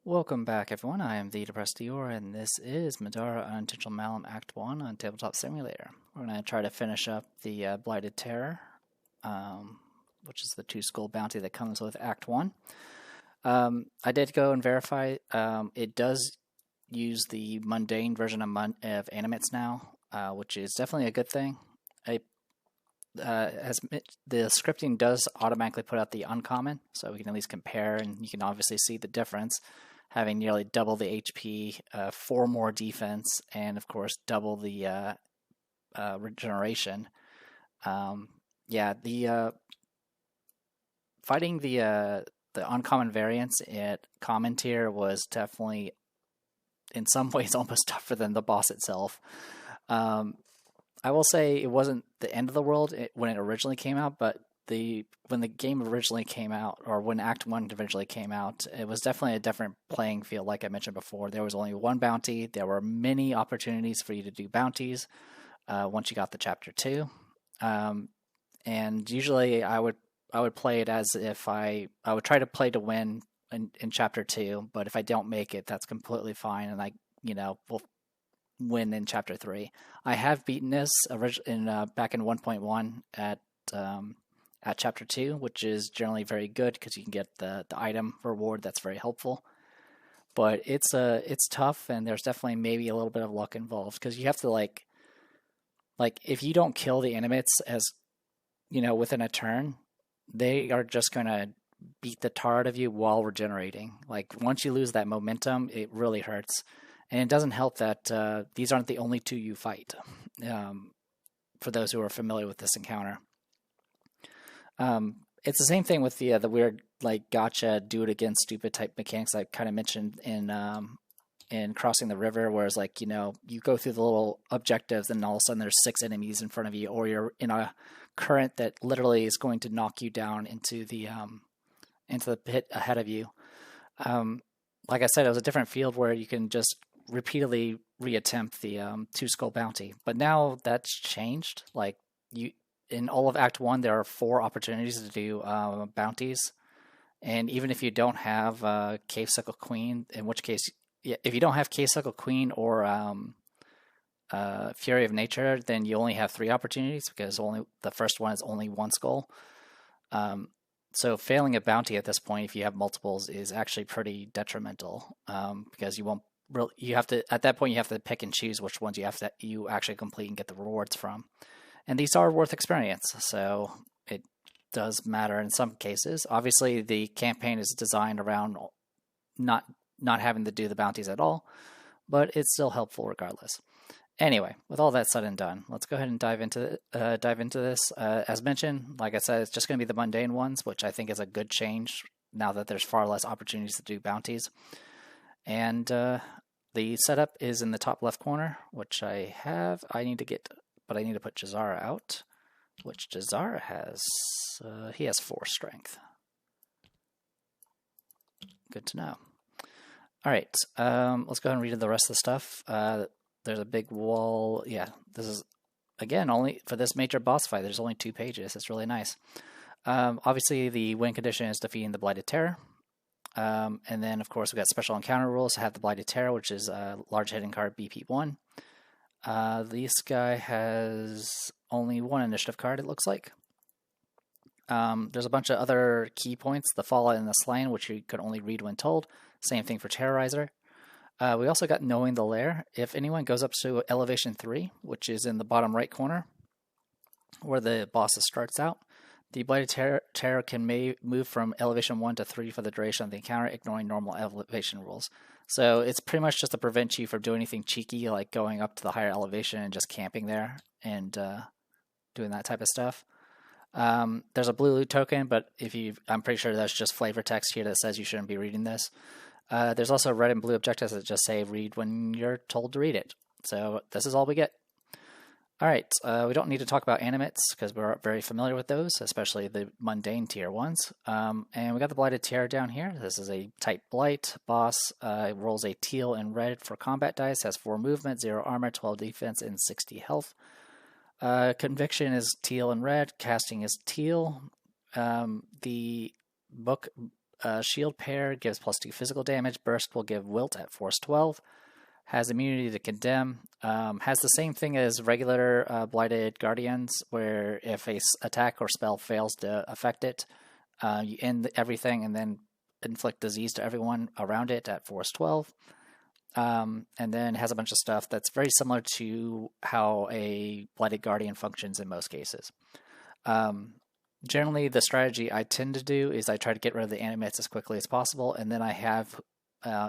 Welcome back, everyone. I am the Depressed Dior, and this is Middara Unintentional Malum Act 1 on Tabletop Simulator. We're going to try to finish up the Blighted Terror, which is the 2 skull bounty that comes with Act 1. I did go and verify. It does use the mundane version of animates now, which is definitely a good thing. As the scripting does automatically put out the uncommon, so we can at least compare, and you can obviously see the difference, having nearly double the HP, 4 more defense, and of course double the regeneration. The fighting the uncommon variants at common tier was definitely, in some ways, almost tougher than the boss itself. I will say it wasn't the end of the world when it originally came out, but when the game originally came out, or when Act 1 eventually came out, it was definitely a different playing field, like I mentioned before. There was only one bounty. There were many opportunities for you to do bounties once you got the Chapter 2. And usually I would play it as if I would try to play to win in Chapter 2, but if I don't make it, that's completely fine, and I will win in Chapter 3. I have beaten this back in 1.1 at Chapter 2, which is generally very good because you can get the item reward that's very helpful. But it's tough, and there's definitely maybe a little bit of luck involved because you have to like if you don't kill the animates as within a turn, they are just gonna beat the tar out of you while regenerating. Like once you lose that momentum, it really hurts. And it doesn't help that these aren't the only 2 you fight, for those who are familiar with this encounter. It's the same thing with the weird gotcha, do it again, stupid type mechanics I kind of mentioned in Crossing the River, whereas you go through the little objectives and all of a sudden there's 6 enemies in front of you, or you're in a current that literally is going to knock you down into the pit ahead of you. Like I said, it was a different field where you can just repeatedly reattempt the 2 skull bounty, but now that's changed. In all of Act 1, there are 4 opportunities to do bounties, and even if you don't have Cave Suckle Queen, in which case, if you don't have Cave Suckle Queen or Fury of Nature, then you only have 3 opportunities because only the first one is only 1 skull. So failing a bounty at this point, if you have multiples, is actually pretty detrimental, because you have to, at that point, you have to pick and choose which ones you actually complete and get the rewards from. And these are worth experience, so it does matter in some cases. Obviously, the campaign is designed around not having to do the bounties at all, but it's still helpful regardless. Anyway, with all that said and done, let's go ahead and dive into this. As mentioned, like I said, it's just going to be the mundane ones, which I think is a good change now that there's far less opportunities to do bounties. And the setup is in the top left corner, which I have. I need to put Jazara out, which Jazara has. He has 4 strength. Good to know. All right, let's go ahead and read the rest of the stuff. There's a big wall. Yeah, this is, again, only for this major boss fight. There's only 2 pages. It's really nice. Obviously, the win condition is defeating the Blighted Terror. And then, of course, we've got special encounter rules. I have the Blighted Terror, which is a large hitting card, BP1. This guy has only 1 initiative card, it looks like. There's a bunch of other key points. The Fallout and the Slain, which you could only read when told. Same thing for Terrorizer. We also got Knowing the Lair. If anyone goes up to Elevation 3, which is in the bottom right corner, where the boss starts out, the Blighted Terror can move from Elevation 1 to 3 for the duration of the encounter, ignoring normal elevation rules. So it's pretty much just to prevent you from doing anything cheeky, like going up to the higher elevation and just camping there and doing that type of stuff. There's a blue loot token, but I'm pretty sure that's just flavor text here that says you shouldn't be reading this. There's also red and blue objectives that just say read when you're told to read it. So this is all we get. All right, we don't need to talk about animates because we're very familiar with those, especially the mundane tier ones. And we got the Blighted Terror down here. This is a type Blight boss. Rolls a teal and red for combat dice, has 4 movement, 0 armor, 12 defense, and 60 health. Conviction is teal and red. Casting is teal. The book shield pair, gives +2 physical damage. Burst will give wilt at force 12. Has immunity to condemn. Has the same thing as regular Blighted Guardians, where if a attack or spell fails to affect it, you end everything and then inflict disease to everyone around it at force 12. And then has a bunch of stuff that's very similar to how a Blighted Guardian functions in most cases. Generally, the strategy I tend to do is I try to get rid of the animates as quickly as possible, and then I have,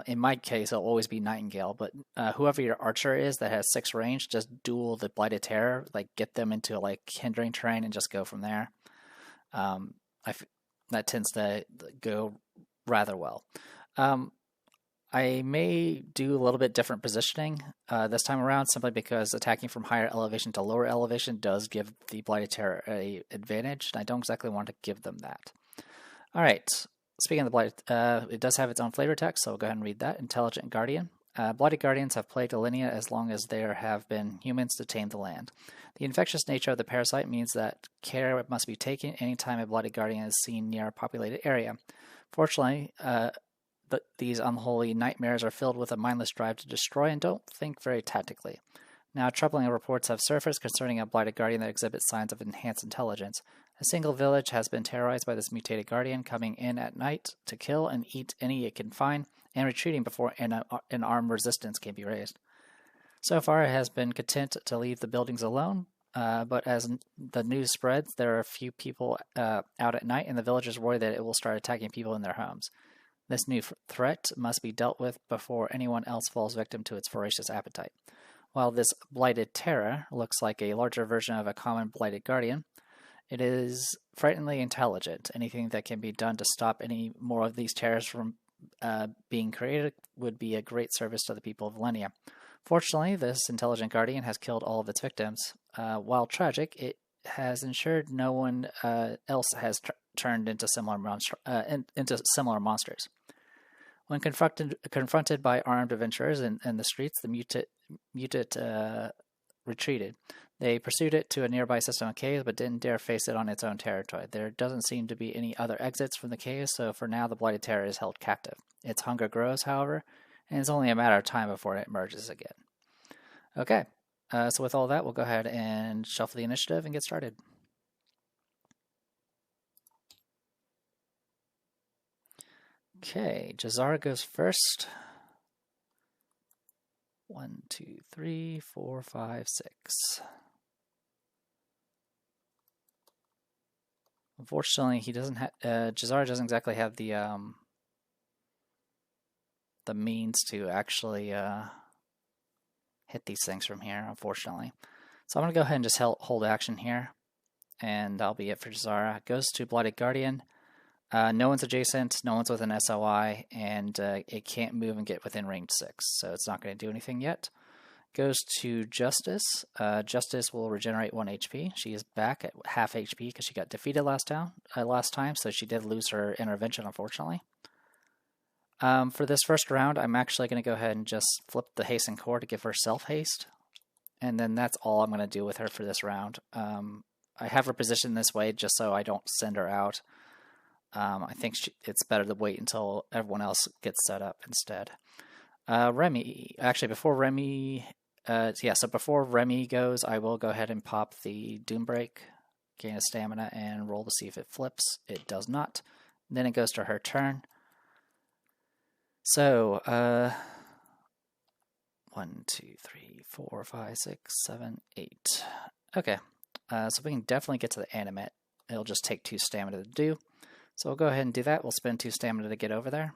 in my case, it'll always be Nightingale, but whoever your archer is that has 6 range, just duel the Blighted Terror, like get them into like hindering terrain and just go from there. That tends to go rather well. I may do a little bit different positioning this time around, simply because attacking from higher elevation to lower elevation does give the Blighted Terror an advantage, and I don't exactly want to give them that. All right, speaking of the Blighted, it does have its own flavor text, so we'll go ahead and read that. Intelligent Guardian. Blighted Guardians have plagued Alinea as long as there have been humans to tame the land. The infectious nature of the parasite means that care must be taken anytime a Blighted Guardian is seen near a populated area. Fortunately, but these unholy nightmares are filled with a mindless drive to destroy and don't think very tactically. Now, troubling reports have surfaced concerning a Blighted Guardian that exhibits signs of enhanced intelligence. A single village has been terrorized by this mutated guardian, coming in at night to kill and eat any it can find, and retreating before an armed resistance can be raised. So far, it has been content to leave the buildings alone, but as the news spreads, there are a few people out at night, and the villagers worry that it will start attacking people in their homes. This new threat must be dealt with before anyone else falls victim to its voracious appetite. While this Blighted Terror looks like a larger version of a common Blighted Guardian, it is frighteningly intelligent. Anything that can be done to stop any more of these terrors from being created would be a great service to the people of Alinea. Fortunately, this intelligent Guardian has killed all of its victims. While tragic, it has ensured no one else has turned into similar monsters. When confronted by armed adventurers in the streets, the mutant retreated. They pursued it to a nearby system of caves, but didn't dare face it on its own territory. There doesn't seem to be any other exits from the caves, so for now the Blighted Terror is held captive. Its hunger grows, however, and it's only a matter of time before it emerges again. Okay, so with all that, we'll go ahead and shuffle the initiative and get started. Okay, Jazara goes first. 1, 2, 3, 4, 5, 6. Unfortunately, he doesn't have. Jazara doesn't exactly have the means to actually hit these things from here. Unfortunately, so I'm gonna go ahead and just hold action here, and that'll be it for Jazara. Goes to Blighted Guardian. No one's adjacent, no one's with an SOI, and it can't move and get within range 6, so it's not going to do anything yet. Goes to Justice. Justice will regenerate 1 HP. She is back at half HP because she got defeated last time, so she did lose her intervention, unfortunately. For this first round, I'm actually going to go ahead and just flip the Hasten Core to give her self-haste, and then that's all I'm going to do with her for this round. I have her positioned this way just so I don't send her out. I think it's better to wait until everyone else gets set up instead. Remy, actually, before Remy, before Remy goes, I will go ahead and pop the Doombreak, gain a stamina, and roll to see if it flips. It does not. Then it goes to her turn. So, 1, 2, 3, 4, 5, 6, 7, 8. Okay, so we can definitely get to the animate. It'll just take 2 stamina to do. So we'll go ahead and do that. We'll spend 2 stamina to get over there.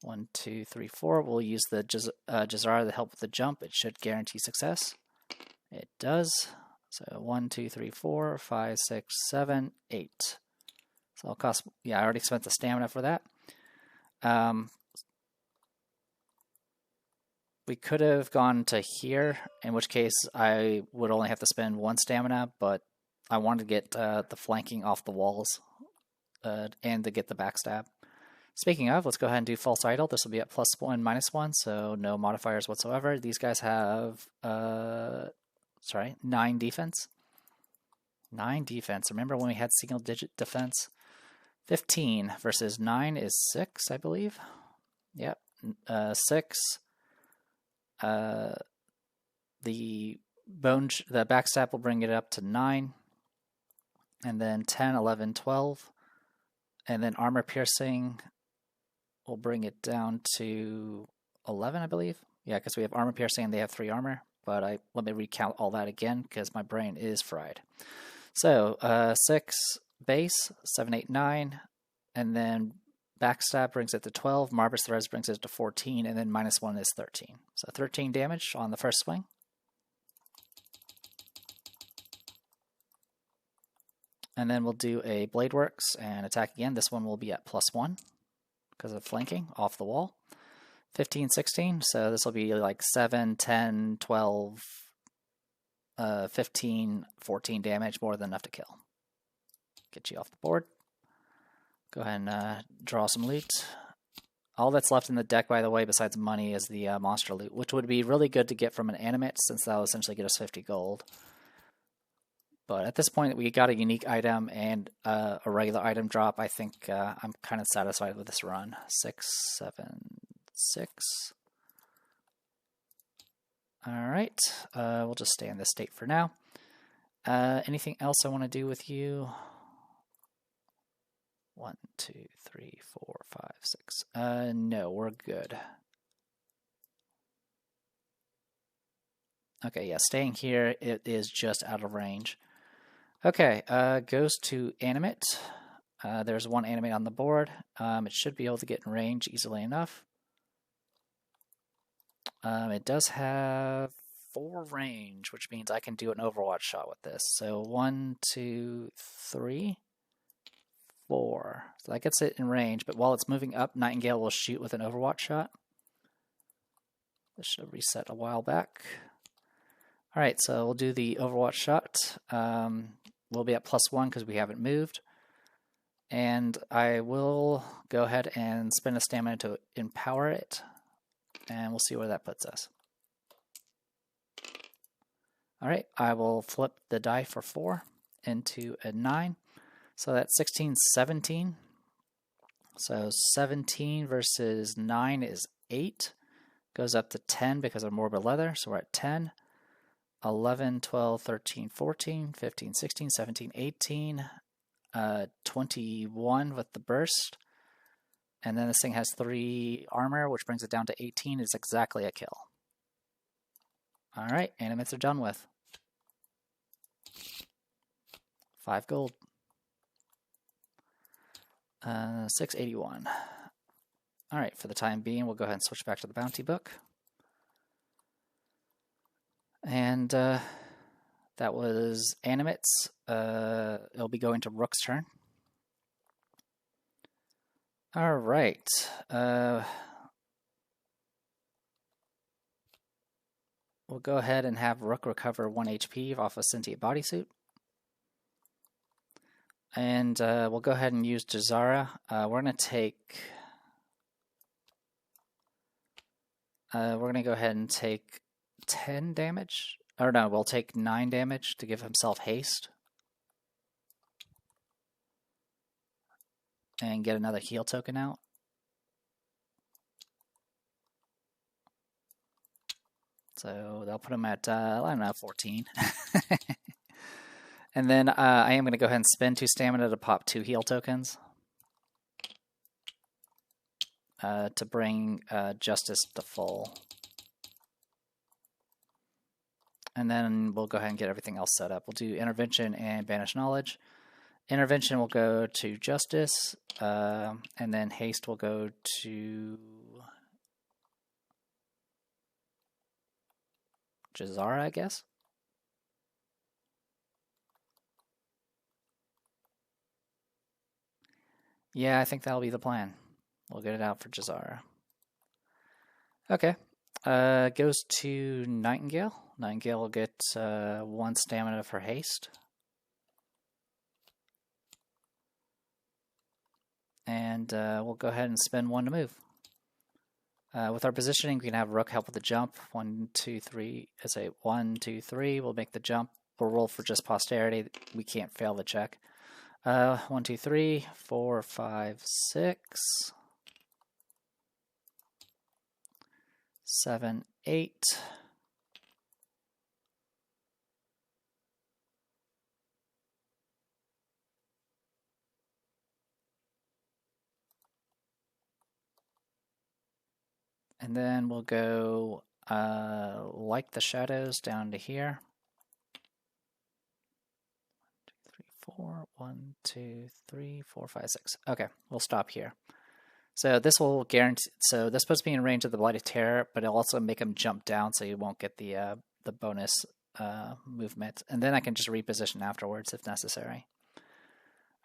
1, 2, 3, 4. We'll use the Jazara to help with the jump. It should guarantee success. It does. So 1, 2, 3, 4, 5, 6, 7, 8. So I'll cost. Yeah, I already spent the stamina for that. We could have gone to here, in which case I would only have to spend 1 stamina, but I wanted to get the flanking off the walls. And to get the backstab. Speaking of, let's go ahead and do False Idol. This will be at +1, -1, so no modifiers whatsoever. These guys have, 9 defense. 9 defense. Remember when we had single-digit defense? 15 versus 9 is 6, I believe. Yep, 6. The backstab will bring it up to 9. And then 10, 11, 12. And then armor piercing will bring it down to 11, I believe. Yeah, because we have armor piercing and they have 3 armor. But let me recount all that again because my brain is fried. So 6 base, 7, 8, 9. And then backstab brings it to 12. Marvis Threads brings it to 14. And then -1 is 13. So 13 damage on the first swing. And then we'll do a Blade Works and attack again. This one will be at +1 because of flanking off the wall. 15, 16. So this will be like 7, 10, 12, 15, 14 damage, more than enough to kill. Get you off the board. Go ahead and draw some loot. All that's left in the deck, by the way, besides money, is the monster loot, which would be really good to get from an animate, since that will essentially get us 50 gold. But at this point, we got a unique item and a regular item drop. I think I'm kind of satisfied with this run. 6, 7, 6. All right. We'll just stay in this state for now. Anything else I want to do with you? 1, 2, 3, 4, 5, 6. No, we're good. Okay, yeah, staying here, it is just out of range. Okay, goes to animate. There's one animate on the board. It should be able to get in range easily enough. It does have 4 range, which means I can do an Overwatch shot with this. So 1, 2, 3, 4. So that gets it in range, but while it's moving up, Nightingale will shoot with an Overwatch shot. This should have reset a while back. Alright, so we'll do the Overwatch shot. We'll be at +1 because we haven't moved. And I will go ahead and spend a stamina to empower it. And we'll see where that puts us. Alright, I will flip the die for 4 into a 9. So that's 16, 17. So 17 versus 9 is 8. Goes up to 10 because of Morbid Leather, so we're at 10. 11, 12, 13, 14, 15, 16, 17, 18, 21 with the burst. And then this thing has 3 armor, which brings it down to 18. It's exactly a kill. Alright, animates are done with. 5 gold. 681. Alright, for the time being, we'll go ahead and switch back to the bounty book. And that was animates. It'll be going to Rook's turn. All right. We'll go ahead and have Rook recover 1 HP off a Sentient Bodysuit. And we'll go ahead and use Jazara. We're going to take... we're going to go ahead and take 10 damage. Or no, we'll take 9 damage to give himself haste. And get another heal token out. So they'll put him at, I don't know, 14. And then I am going to go ahead and spend 2 stamina to pop 2 heal tokens. To bring Justice to full. And then we'll go ahead and get everything else set up. We'll do Intervention and Banish Knowledge. Intervention will go to Justice, and then Haste will go to Jazara, I guess. Yeah, I think that'll be the plan. We'll get it out for Jazara. Okay. Goes to Nightingale. Nightingale will get 1 stamina for haste. And we'll go ahead and spend 1 to move. With our positioning, we can have Rook help with the jump. 1, 2, 3. I say 1, 2, 3. We'll make the jump. We'll roll for just posterity. We can't fail the check. 1, 2, 3, 4, 5, 6, 7, 8. And then we'll go like the shadows down to here. 1, 2, 3, 4, 5, 6. Okay, we'll stop here. So this will guarantee. So this puts me in range of the Blighted Terror, but it'll also make him jump down, so you won't get the bonus movement. And then I can just reposition afterwards if necessary.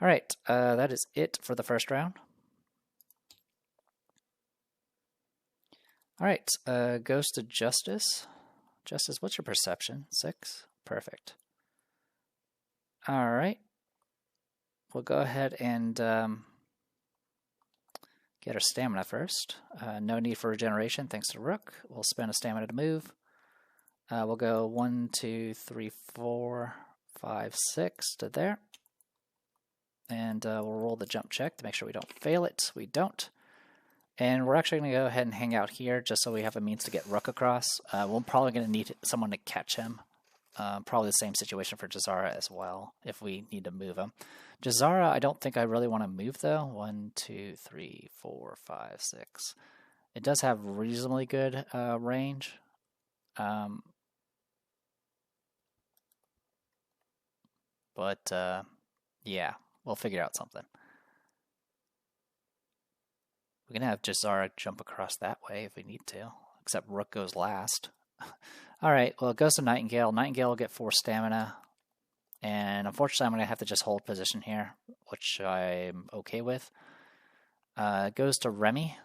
All right, that is it for the first round. All right, goes to Justice. Justice, what's your perception? 6? Perfect. All right. We'll go ahead and get our stamina first. No need for regeneration thanks to Rook. We'll spend a stamina to move. We'll go 1, 2, 3, 4, 5, 6 to there. And we'll roll the jump check to make sure we don't fail it. We don't. And we're actually going to go ahead and hang out here just so we have a means to get Rook across. We're probably going to need someone to catch him. Probably the same situation for Jazara as well, if we need to move him. Jazara, I don't think I really want to move, though. 1, 2, 3, 4, 5, 6. It does have reasonably good range. But, yeah, we'll figure out something. We can have Jazara jump across that way if we need to, except Rook goes last. All right, well, it goes to Nightingale. Nightingale will get 4 stamina. And unfortunately, I'm going to have to just hold position here, which I'm okay with. It goes to Remy.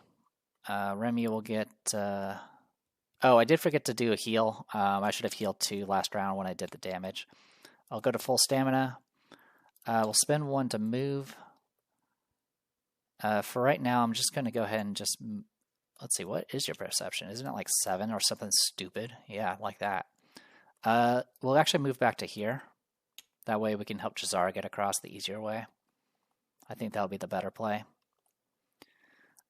Remy will get... oh, I did forget to do a heal. I should have healed 2 last round when I did the damage. I'll go to full stamina. We'll spend 1 to move. For right now, I'm just going to go ahead and just... Let's see, what is your perception? Isn't it like 7 or something stupid? Yeah, like that. We'll actually move back to here. That way we can help Jazara get across the easier way. I think that'll be the better play.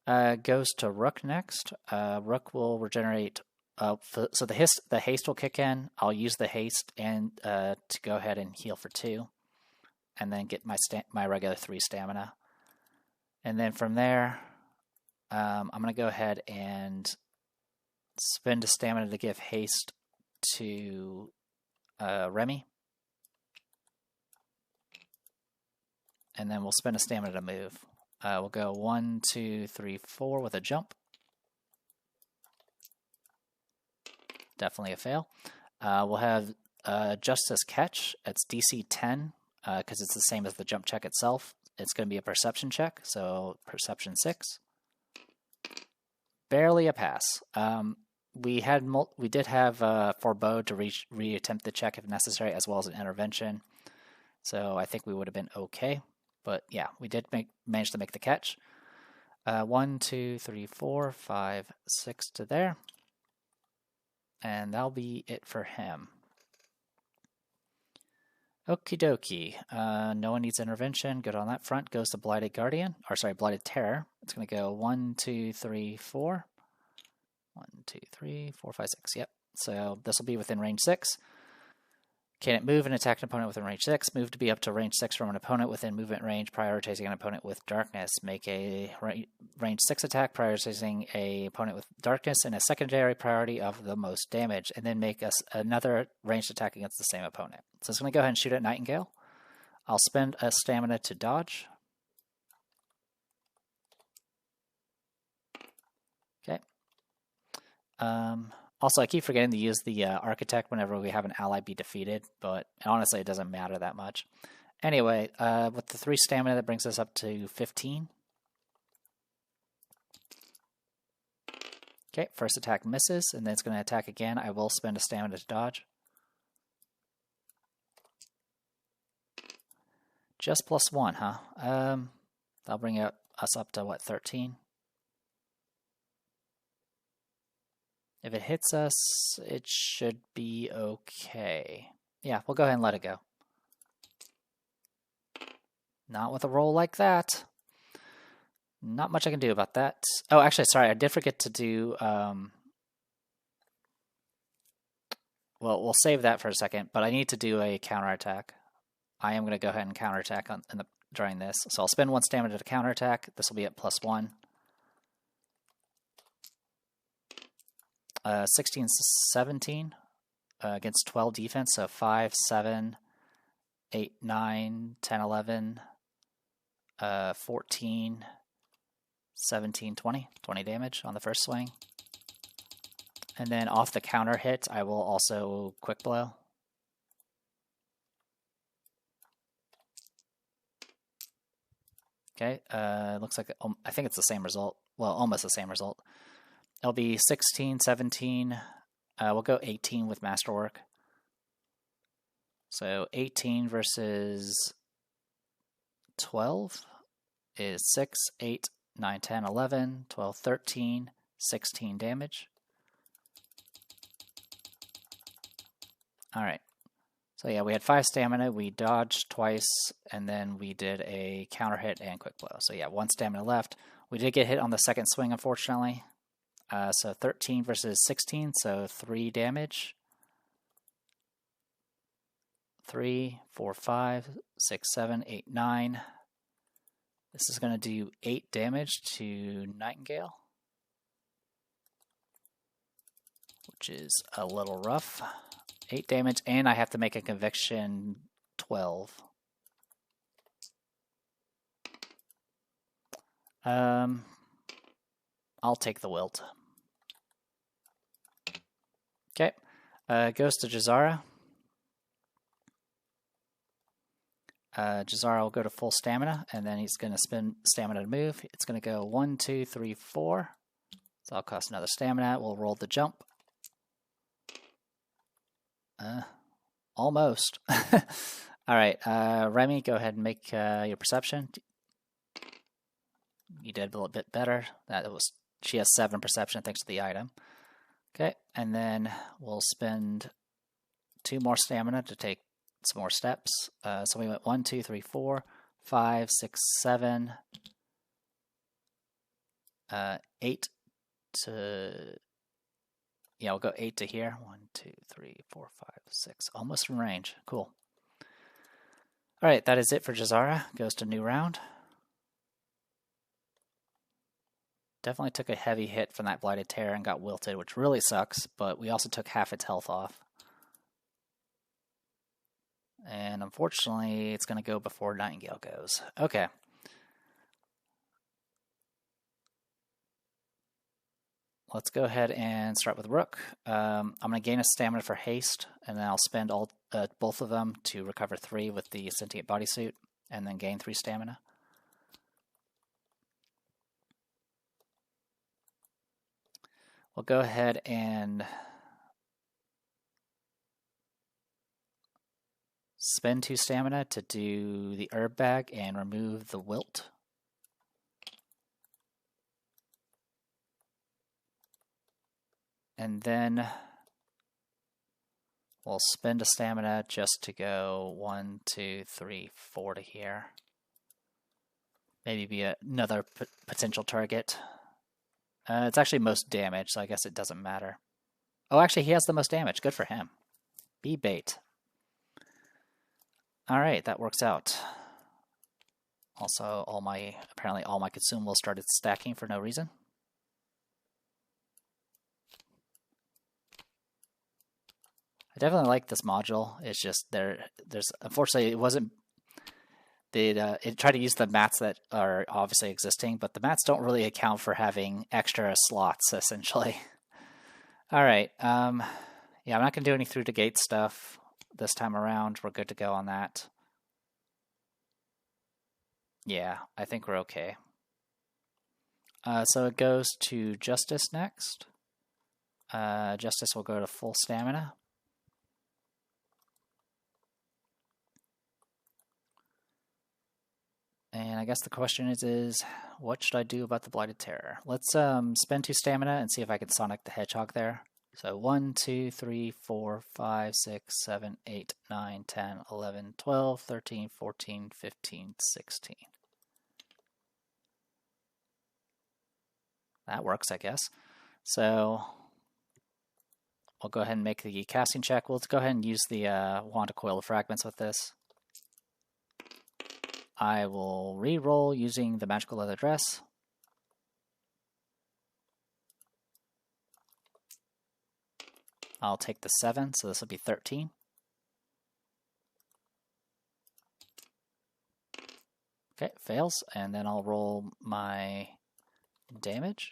Goes to Rook next. Rook will regenerate... so the haste will kick in. I'll use the haste and to go ahead and heal for 2. And then get my regular 3 stamina. And then from there... I'm going to go ahead and spend a stamina to give haste to Remy. And then we'll spend a stamina to move. We'll go 1, 2, 3, 4 with a jump. Definitely a fail. We'll have Justice Catch. It's DC 10 because it's the same as the jump check itself. It's going to be a perception check, so perception 6. Barely a pass. We did have forebode to reattempt the check if necessary, as well as an intervention. So I think we would have been okay. But yeah, we did manage to make the catch. 1, 2, 3, 4, 5, 6 to there. And that'll be it for him. Okie dokie. No one needs intervention. Good on that front. Goes to Blighted Guardian. Or sorry, Blighted Terror. It's going to go 1, 2, 3, 4. 1, 2, 3, 4, 5, 6. Yep. So this will be within range 6. Can it move and attack an opponent within range 6? Move to be up to range 6 from an opponent within movement range, prioritizing an opponent with darkness. Make a range 6 attack, prioritizing a opponent with darkness and a secondary priority of the most damage, and then make us another ranged attack against the same opponent. So it's going to go ahead and shoot at Nightingale. I'll spend a stamina to dodge. Okay. Also, I keep forgetting to use the Architect whenever we have an ally be defeated, but honestly, it doesn't matter that much. Anyway, with the 3 stamina, that brings us up to 15. Okay, first attack misses, and then it's going to attack again. I will spend a stamina to dodge. Just +1, huh? That'll bring us up to, what, 13? If it hits us, it should be okay. Yeah, we'll go ahead and let it go. Not with a roll like that. Not much I can do about that. Oh, actually, sorry, I did forget to do... well, we'll save that for a second, but I need to do a counterattack. I am going to go ahead and counterattack during this. So I'll spend 1 stamina to counterattack. This will be at +1. 16, 17 against 12 defense, so 5, 7, 8, 9, 10, 11, 14, 17, 20. 20 damage on the first swing. And then off the counter hit, I will also quick blow. Okay, looks like, I think it's the same result. Well, almost the same result. It'll be 16, 17. We'll go 18 with Masterwork. So 18 versus 12 is 6, 8, 9, 10, 11, 12, 13, 16 damage. All right. So yeah, we had 5 stamina, we dodged twice, and then we did a counter hit and quick blow. So yeah, 1 stamina left. We did get hit on the second swing, unfortunately. So 13 versus 16, so 3 damage. 3, 4, 5, 6, 7, 8, 9. This is going to do 8 damage to Nightingale, which is a little rough. 8 damage, and I have to make a conviction 12. I'll take the wilt. Okay, goes to Jazara. Jazara will go to full stamina, and then he's going to spend stamina to move. It's going to go 1, 2, 3, 4. So I'll cost another stamina. We'll roll the jump. Almost. All right, Remy, go ahead and make your perception. You did a little bit better. She has 7 perception thanks to the item. Okay, and then we'll spend 2 more stamina to take some more steps. So we went 1, 2, 3, 4, 5, 6, 7, 8 to... Yeah, we'll go 8 to here. 1, 2, 3, 4, 5, 6. Almost in range. Cool. All right, that is it for Jazara. Goes to new round. Definitely took a heavy hit from that Blighted Terror and got wilted, which really sucks, but we also took half its health off. And unfortunately, it's going to go before Nightingale goes. Okay. Let's go ahead and start with Rook. I'm going to gain a stamina for haste, and then I'll spend both of them to recover 3 with the Sentient Bodysuit, and then gain 3 stamina. We'll go ahead and spend 2 stamina to do the herb bag and remove the wilt. And then we'll spend a stamina just to go 1, 2, 3, 4 to here. Maybe be another potential target. It's actually most damage, so I guess it doesn't matter. Oh, actually, he has the most damage. Good for him. Be bait. All right, that works out. Also, apparently all my consumables started stacking for no reason. I definitely like this module. It's just there's unfortunately it wasn't. It tried to use the mats that are obviously existing, but the mats don't really account for having extra slots, essentially. All right. Yeah, I'm not going to do any through the gate stuff this time around. We're good to go on that. Yeah, I think we're okay. So it goes to Justice next. Justice will go to full stamina. And I guess the question is what should I do about the Blighted Terror? Let's spend 2 stamina and see if I can Sonic the Hedgehog there. So 1, 2, 3, 4, 5, 6, 7, 8, 9, 10, 11, 12, 13, 14, 15, 16. That works, I guess. So we'll go ahead and make the casting check. We'll go ahead and use the wand to coil the fragments with this. I will re-roll using the magical leather dress. I'll take the 7, so this will be 13. Okay, fails, and then I'll roll my damage.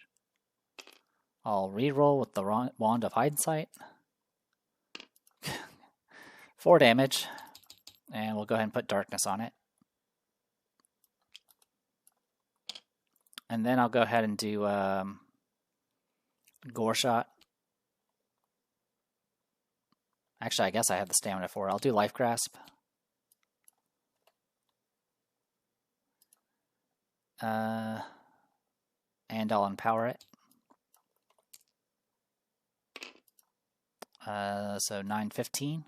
I'll re-roll with the wand of hindsight. 4 damage, and we'll go ahead and put darkness on it. And then I'll go ahead and do gore shot. Actually, I guess I have the stamina for it. I'll do life grasp. And I'll empower it. So 9, 15.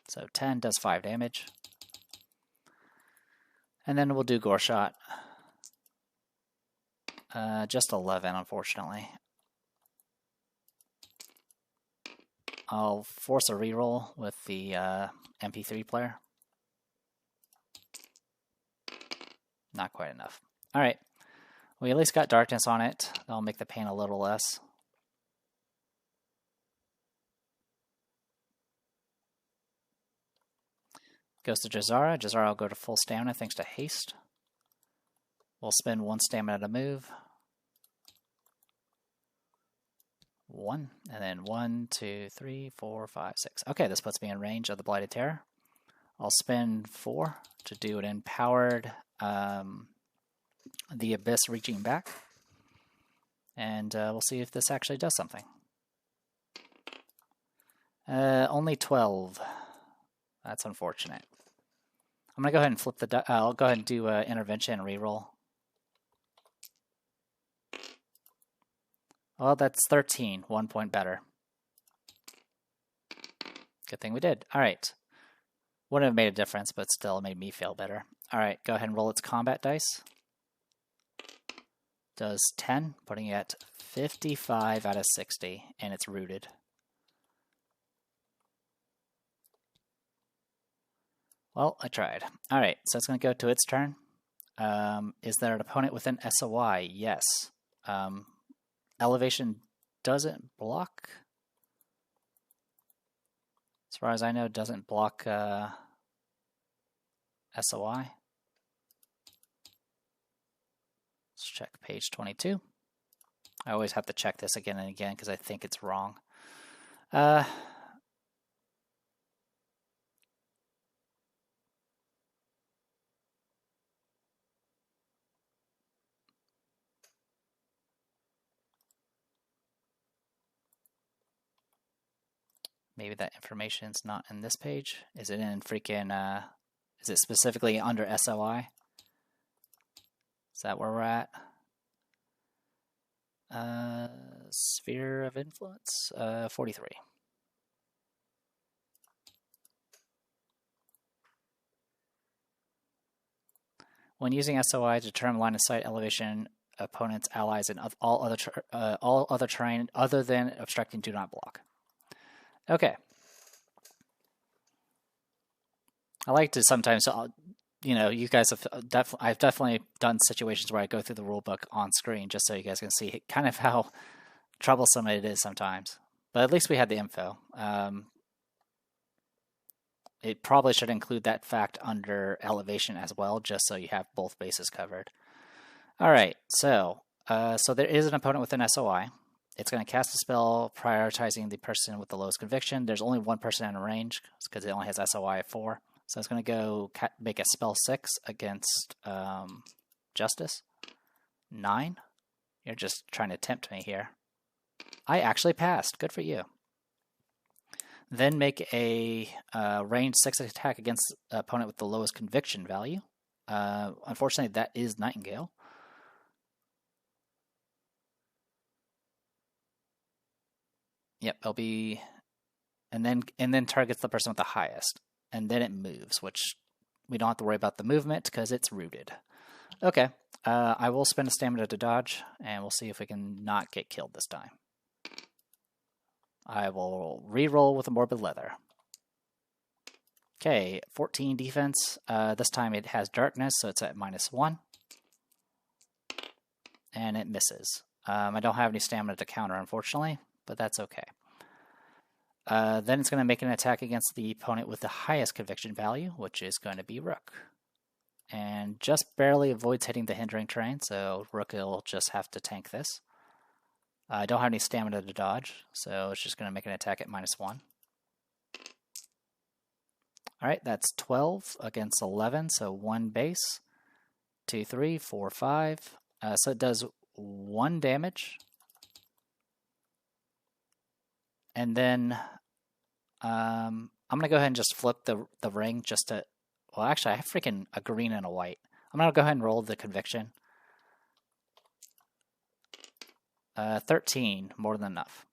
So 10 does 5 damage. And then we'll do gore shot. Just 11, unfortunately. I'll force a reroll with the MP3 player. Not quite enough. All right. We at least got darkness on it. That'll make the pain a little less. Goes to Jazara. Jazara will go to full stamina thanks to haste. We'll spend 1 stamina to move. 1, and then 1, 2, 3, 4, 5, 6. Okay, this puts me in range of the Blighted Terror. I'll spend 4 to do an empowered the Abyss reaching back. And we'll see if this actually does something. Only 12. That's unfortunate. I'm going to go ahead and flip the I'll go ahead and do intervention and reroll. Well, that's 13. 1 point better. Good thing we did. All right. Wouldn't have made a difference, but still it made me feel better. All right, go ahead and roll its combat dice. Does 10, putting it at 55 out of 60, and it's rooted. Well, I tried. All right, so it's going to go to its turn. Is there an opponent with an SOI? Yes. Elevation doesn't block. As far as I know, doesn't block SOI. Let's check page 22. I always have to check this again and again because I think it's wrong. Maybe that information's not in this page. Is it in freaking, is it specifically under SOI? Is that where we're at? Sphere of influence, 43. When using SOI to determine line of sight, elevation, opponents, allies, and all other terrain other than obstructing do not block. Okay. I like to sometimes, you know, you guys have I've definitely done situations where I go through the rule book on screen just so you guys can see kind of how troublesome it is sometimes. But at least we had the info. It probably should include that fact under elevation as well, just so you have both bases covered. All right, so there is an opponent with an SOI. It's going to cast a spell prioritizing the person with the lowest conviction. There's only one person in range because it only has SOI of 4. So it's going to go make a spell 6 against Justice. 9. You're just trying to tempt me here. I actually passed. Good for you. Then make a range 6 attack against the opponent with the lowest conviction value. Unfortunately, that is Nightingale. Yep, it'll be, and then targets the person with the highest, and then it moves, which we don't have to worry about the movement because it's rooted. Okay, I will spend a stamina to dodge, and we'll see if we can not get killed this time. I will re-roll with a morbid leather. Okay, 14 defense. This time it has darkness, so it's at -1. And it misses. I don't have any stamina to counter, unfortunately, but that's okay. Then it's going to make an attack against the opponent with the highest conviction value, which is going to be Rook. And just barely avoids hitting the hindering terrain, so Rook will just have to tank this. I don't have any stamina to dodge, so it's just going to make an attack at -1. Alright, that's 12 against 11, so 1 base. 2, 3, 4, 5. So it does 1 damage. And then I'm going to go ahead and just flip the ring just to... Well, actually, I have freaking a green and a white. I'm going to go ahead and roll the conviction. 13, more than enough.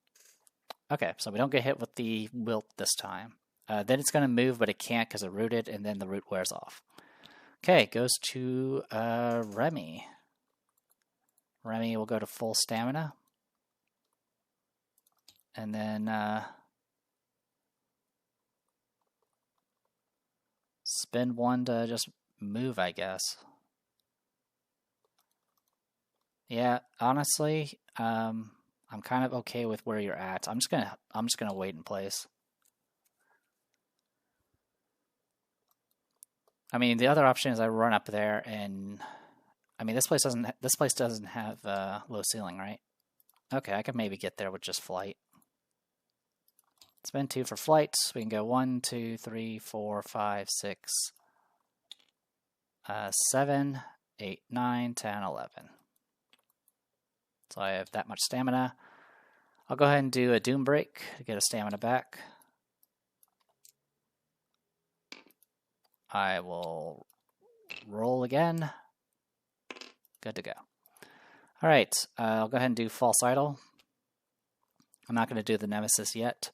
Okay, so we don't get hit with the wilt this time. Then it's going to move, but it can't because it's rooted, and then the root wears off. Okay, goes to Remy. Remy will go to full stamina. And then spend 1 to just move, I guess. Yeah, honestly, I'm kind of okay with where you're at. I'm just gonna wait in place. I mean, the other option is I run up there and, I mean, this place doesn't have low ceiling, right? Okay, I could maybe get there with just flight. Spend 2 for flight. We can go 1, 2, 3, 4, 5, 6, 7, 8, 9, 10, 11. So I have that much stamina. I'll go ahead and do a Doom Break to get a stamina back. I will roll again. Good to go. All right, I'll go ahead and do False Idol. I'm not going to do the Nemesis yet.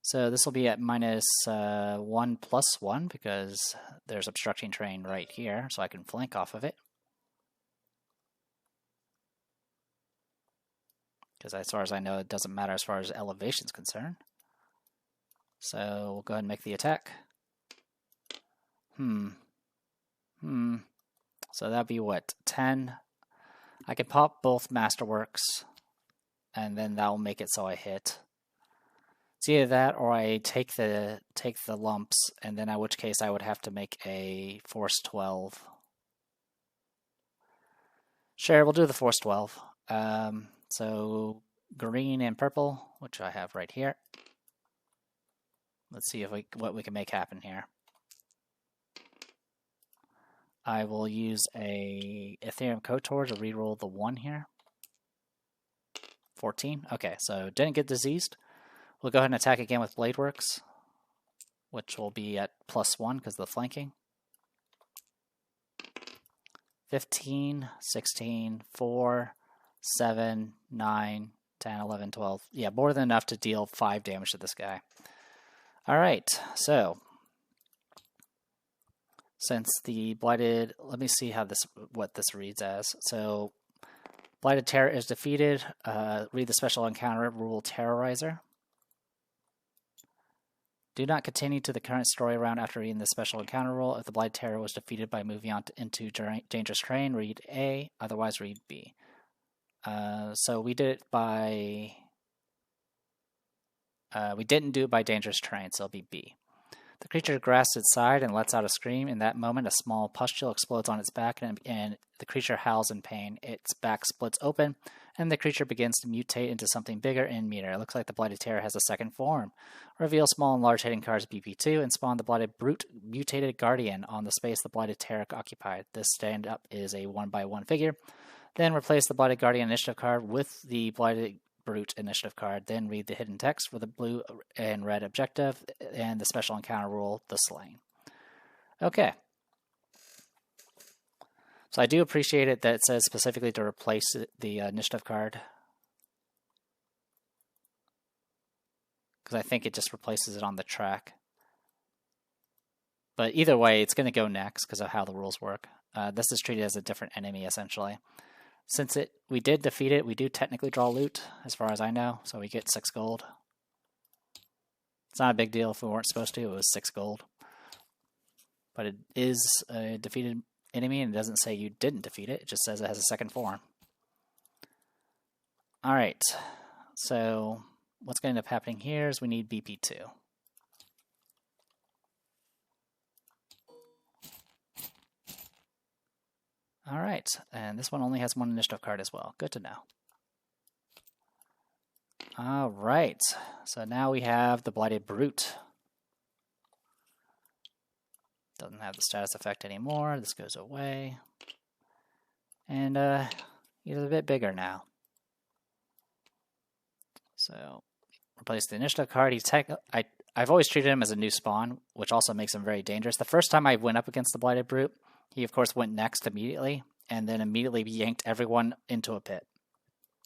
So this will be at -1 plus 1 because there's obstructing terrain right here, so I can flank off of it. Because as far as I know, it doesn't matter as far as elevation is concerned. So we'll go ahead and make the attack. So that'd be what, 10? I can pop both Masterworks, and then that will make it so I hit. It's either that or I take the lumps, and then in which case I would have to make a Force 12. Sure, we'll do the Force 12. So green and purple, which I have right here. Let's see if what we can make happen here. I will use a Ethereum Kotor to reroll the 1 here. 14. Okay, so didn't get diseased. We'll go ahead and attack again with Bladeworks, which will be at +1 because of the flanking. 15, 16, 4, 7, 9, 10, 11, 12. Yeah, more than enough to deal 5 damage to this guy. All right, so since the Blighted, let me see how what this reads as. So Blighted Terror is defeated. Read the special encounter rule Terrorizer. Do not continue to the current story round after reading the special encounter rule. If the Blighted Terror was defeated by moving on into dangerous terrain, read A. Otherwise, read B. So we did it by... we didn't do it by dangerous terrain, so it'll be B. The creature grasps its side and lets out a scream. In that moment, a small pustule explodes on its back, and the creature howls in pain. Its back splits open, and the creature begins to mutate into something bigger and meaner. It looks like the Blighted Terror has a second form. Reveal small and large hitting cards BP2 and spawn the Blighted Brute Mutated Guardian on the space the Blighted Terror occupied. This stand-up is a 1/1 figure. Then replace the Blighted Guardian initiative card with the Blighted Brute initiative card. Then read the hidden text for the blue and red objective and the special encounter rule, the Slain. Okay. So I do appreciate it that it says specifically to replace the initiative card. because I think it just replaces it on the track. But either way, it's going to go next because of how the rules work. This is treated as a different enemy, essentially. Since we did defeat it, we do technically draw loot, as far as I know, so we get 6 gold. It's not a big deal if we weren't supposed to. It was 6 gold. But it is a defeated enemy, and it doesn't say you didn't defeat it. It just says it has a second form. Alright, so what's going to end up happening here is we need BP2. Alright, and this one only has 1 initiative card as well. Good to know. Alright, so now we have the Blighted Brute. Doesn't have the status effect anymore. This goes away. And he's a bit bigger now. So, replace the initiative card. I've always treated him as a new spawn, which also makes him very dangerous. The first time I went up against the Blighted Brute, he of course went next immediately, and then immediately yanked everyone into a pit.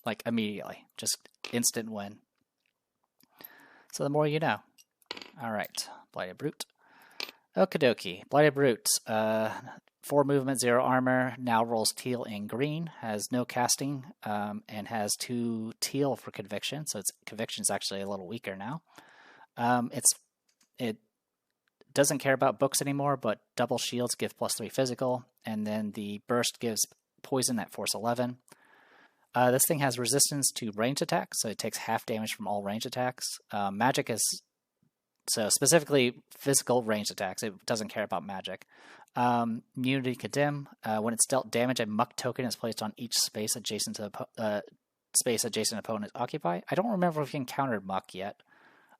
Like, immediately. Just instant win. So the more you know. Alright, Blighted Brute. Okie dokie. Blighted Brute. 4 movement, 0 armor, now rolls teal and green, has no casting, and has 2 teal for conviction, so its conviction is actually a little weaker now. It doesn't care about books anymore, but double shields give +3 physical, and then the burst gives poison at force 11. This thing has resistance to range attacks, so it takes half damage from all range attacks. Magic is, so specifically physical range attacks, it doesn't care about magic. Immunity Condemn, when it's dealt damage, a muck token is placed on each space adjacent to opponents occupy. I don't remember if we encountered muck yet.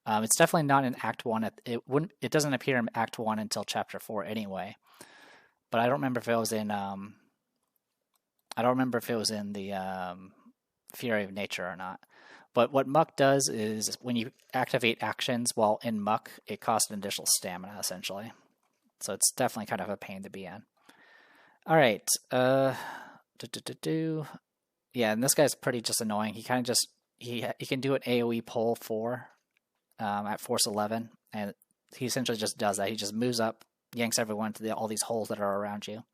It's definitely not in Act 1. It doesn't appear in Act 1 until Chapter 4 anyway. But I don't remember if it was in the Fury of Nature or not. But what muck does is when you activate actions while in muck, it costs an additional stamina essentially. So it's definitely kind of a pain to be in. Alright. Yeah, and this guy's pretty just annoying. He kind of just, he can do an AoE pull 4 at force 11, and he essentially just does that. He just moves up, yanks everyone to all these holes that are around you.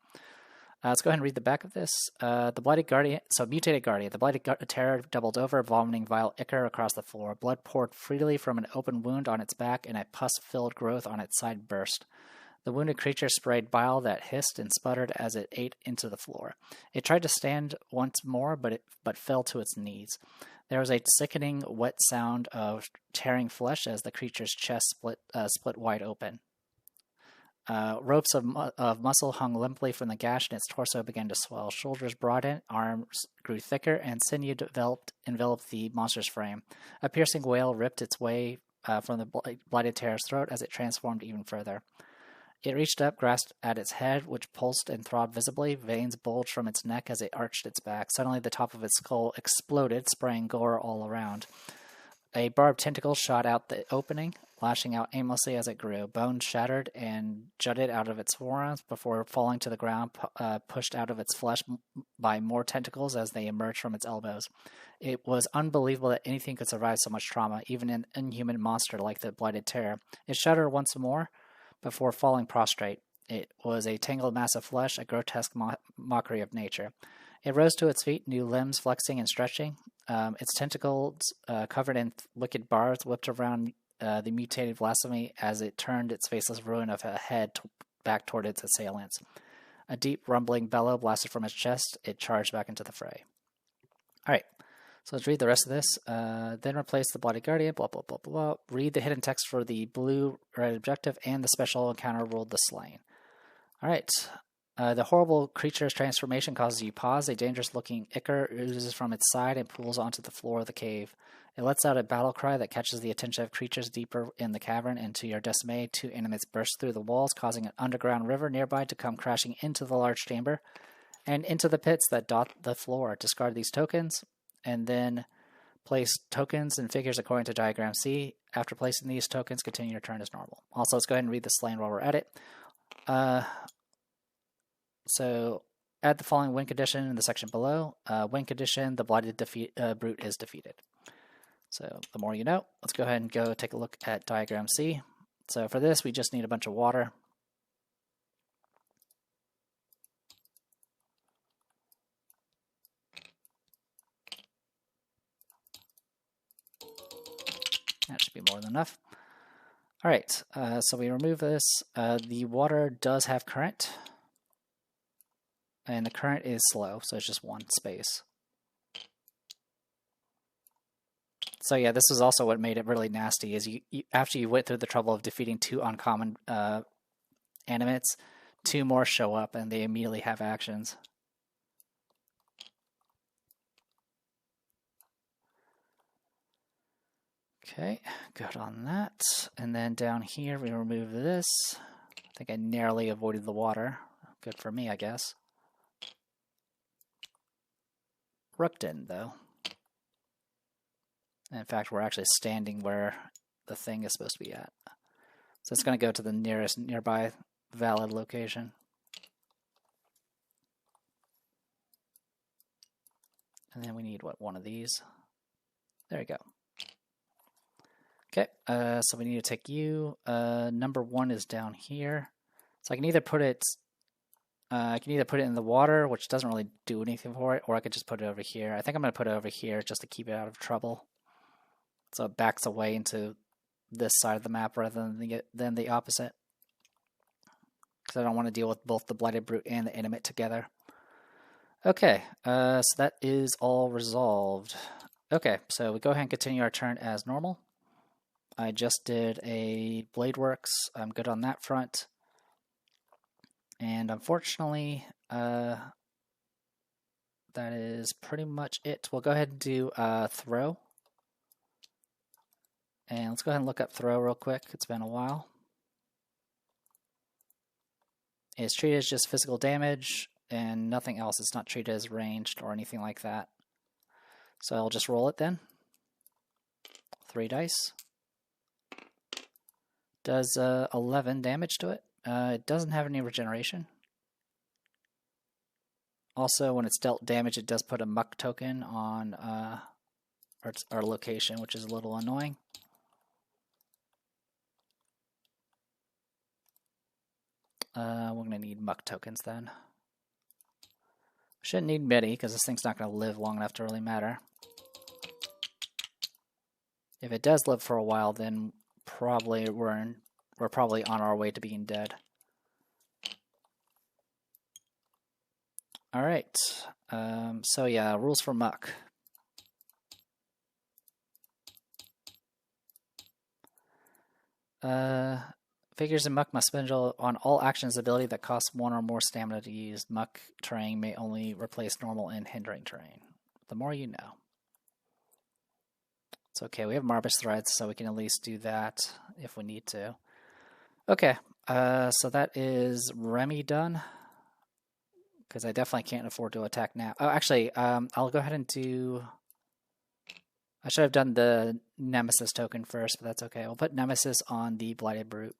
Let's go ahead and read the back of this. The Blighted Guardian, so Mutated Guardian. The Blighted Terror doubled over, vomiting vile ichor across the floor. Blood poured freely from an open wound on its back, and a pus-filled growth on its side burst. The wounded creature sprayed bile that hissed and sputtered as it ate into the floor. It tried to stand once more, but fell to its knees. There was a sickening, wet sound of tearing flesh as the creature's chest split wide open. Ropes of muscle hung limply from the gash, and its torso began to swell. Shoulders broadened, arms grew thicker, and sinew enveloped the monster's frame. A piercing wail ripped its way from the Blighted Terror's throat as it transformed even further. It reached up, grasped at its head, which pulsed and throbbed visibly. Veins bulged from its neck as it arched its back. Suddenly, the top of its skull exploded, spraying gore all around. A barbed tentacle shot out the opening, lashing out aimlessly as it grew. Bones shattered and jutted out of its forearms before falling to the ground, pushed out of its flesh by more tentacles as they emerged from its elbows. It was unbelievable that anything could survive so much trauma, even an inhuman monster like the Blighted Terror. It shuddered once more before falling prostrate. It was a tangled mass of flesh, a grotesque mockery of nature. It rose to its feet, new limbs flexing and stretching. Its tentacles, covered in wicked barbs, whipped around the mutated blasphemy as it turned its faceless ruin of a head back toward its assailants. A deep, rumbling bellow blasted from its chest. It charged back into the fray. Alright, so let's read the rest of this. Then replace the Blighted Guardian, blah, blah, blah, blah. Read the hidden text for the blue-red objective and the special encounter ruled the slain. Alright. The horrible creature's transformation causes you pause. A dangerous-looking ichor oozes from its side and pools onto the floor of the cave. It lets out a battle cry that catches the attention of creatures deeper in the cavern, and to your dismay, 2 intimates burst through the walls, causing an underground river nearby to come crashing into the large chamber and into the pits that dot the floor. Discard these tokens, and then place tokens and figures according to Diagram C. After placing these tokens, continue your turn as normal. Also, let's go ahead and read the slain while we're at it. So, add the following win condition in the section below. Win condition, the Blighted Brute is defeated. So the more you know. Let's go ahead and go take a look at diagram C. So for this, we just need a bunch of water. That should be more than enough. All right, so we remove this. The water does have current, and the current is slow, so it's just one space. So yeah, this is also what made it really nasty, is you after you went through the trouble of defeating 2 uncommon animates, 2 more show up, and they immediately have actions. Okay, good on that. And then down here, we remove this. I think I narrowly avoided the water. Good for me, I guess. Rook didn't, though. In fact, we're actually standing where the thing is supposed to be at. So it's going to go to the nearest nearby valid location. And then we need, what, one of these? There you go. Okay, so we need to take you. Number 1 is down here. So I can either put it in the water, which doesn't really do anything for it, or I could just put it over here. I think I'm going to put it over here just to keep it out of trouble. So it backs away into this side of the map rather than the opposite. Because I don't want to deal with both the Blighted Brute and the Intimate together. Okay, so that is all resolved. Okay, so we go ahead and continue our turn as normal. I just did a Blade Works. I'm good on that front. And unfortunately, that is pretty much it. We'll go ahead and do Throw. And let's go ahead and look up Throw real quick. It's been a while. It's treated as just physical damage and nothing else. It's not treated as ranged or anything like that. So I'll just roll it then. 3 dice. Does 11 damage to it. It doesn't have any regeneration. Also, when it's dealt damage, it does put a muck token on our location, which is a little annoying. We're going to need muck tokens then. Shouldn't need many, because this thing's not going to live long enough to really matter. If it does live for a while, then probably we're probably on our way to being dead. All right. So yeah, rules for muck. Figures in muck must spend on all actions ability that costs 1 or more stamina to use. Muck terrain may only replace normal and hindering terrain. The more you know. It's okay, we have Marbus threads, so we can at least do that if we need to. Okay, so that is Remy done. Because I definitely can't afford to attack now. Oh, actually, I'll go ahead and do... I should have done the Nemesis token first, but that's okay. We'll put Nemesis on the Blighted Brute.